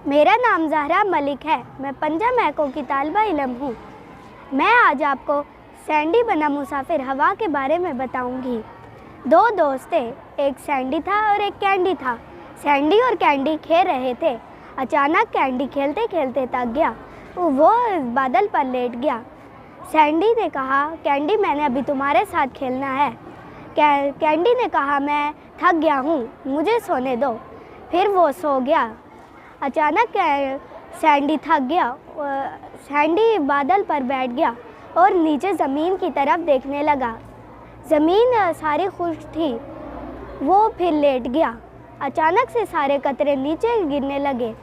मेरा नाम ज़हरा मलिक है। मैं पंजाब महको की तालिबा इल्म हूँ। मैं आज आपको सैंडी बना मुसाफिर हवा के बारे में बताऊंगी। दो दोस्त थे, एक सैंडी था और एक कैंडी था। सैंडी और कैंडी खेल रहे थे। अचानक कैंडी खेलते खेलते थक गया, वो बादल पर लेट गया। सैंडी ने कहा, कैंडी मैंने अभी तुम्हारे साथ खेलना है। कैंडी ने कहा, मैं थक गया हूँ, मुझे सोने दो। फिर वो सो गया। अचानक सैंडी थक गया। सैंडी बादल पर बैठ गया और नीचे ज़मीन की तरफ देखने लगा। ज़मीन सारी खुश्क थी। वो फिर लेट गया। अचानक से सारे कतरे नीचे गिरने लगे।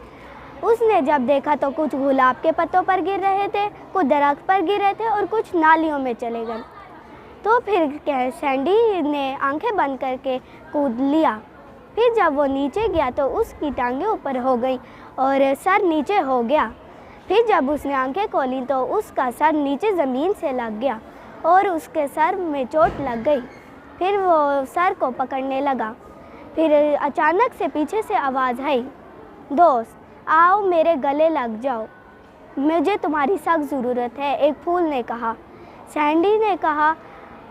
उसने जब देखा तो कुछ गुलाब के पत्तों पर गिर रहे थे, कुछ दरख्त पर गिर रहे थे और कुछ नालियों में चले गए। तो फिर सैंडी ने आंखें बंद करके कूद लिया। फिर जब वो नीचे गया तो उसकी टांगें ऊपर हो गई और सर नीचे हो गया। फिर जब उसने आंखें खोली तो उसका सर नीचे ज़मीन से लग गया और उसके सर में चोट लग गई। फिर वो सर को पकड़ने लगा। फिर अचानक से पीछे से आवाज़ आई, दोस्त आओ मेरे गले लग जाओ, मुझे तुम्हारी सख्त ज़रूरत है, एक फूल ने कहा। सैंडी ने कहा,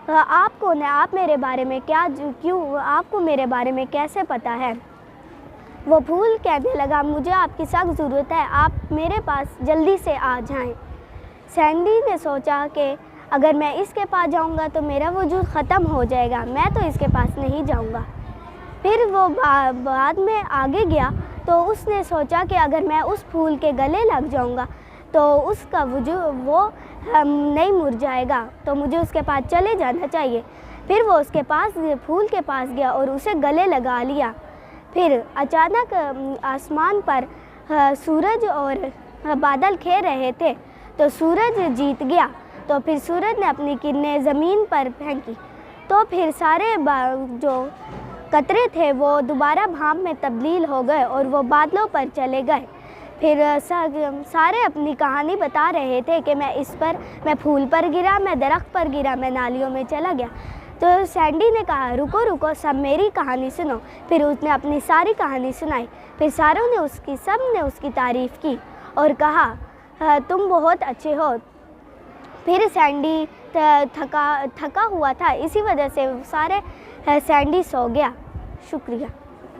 आप कौन है, आप मेरे बारे में आपको मेरे बारे में कैसे पता है? वो फूल कहने लगा, मुझे आपकी सख्त ज़रूरत है, आप मेरे पास जल्दी से आ जाएं। सैंडी ने सोचा कि अगर मैं इसके पास जाऊंगा तो मेरा वजूद ख़त्म हो जाएगा, मैं तो इसके पास नहीं जाऊंगा। फिर वो बाद में आगे गया तो उसने सोचा कि अगर मैं उस फूल के गले लग जाऊंगा तो उसका वजूद वो नहीं मुरझाएगा, तो मुझे उसके पास चले जाना चाहिए। फिर वो उसके पास फूल के पास गया और उसे गले लगा लिया। फिर अचानक आसमान पर सूरज और बादल खेल रहे थे, तो सूरज जीत गया। तो फिर सूरज ने अपनी किरणें ज़मीन पर फेंकी, तो फिर सारे जो कतरे थे वो दोबारा भाप में तब्दील हो गए और वो बादलों पर चले गए। फिर सारे अपनी कहानी बता रहे थे कि मैं फूल पर गिरा, मैं दरख्त पर गिरा, मैं नालियों में चला गया। तो सैंडी ने कहा, रुको रुको, सब मेरी कहानी सुनो। फिर उसने अपनी सारी कहानी सुनाई। फिर सब ने उसकी तारीफ़ की और कहा, तुम बहुत अच्छे हो। फिर सैंडी थका हुआ था, इसी वजह से सैंडी सो गया। शुक्रिया।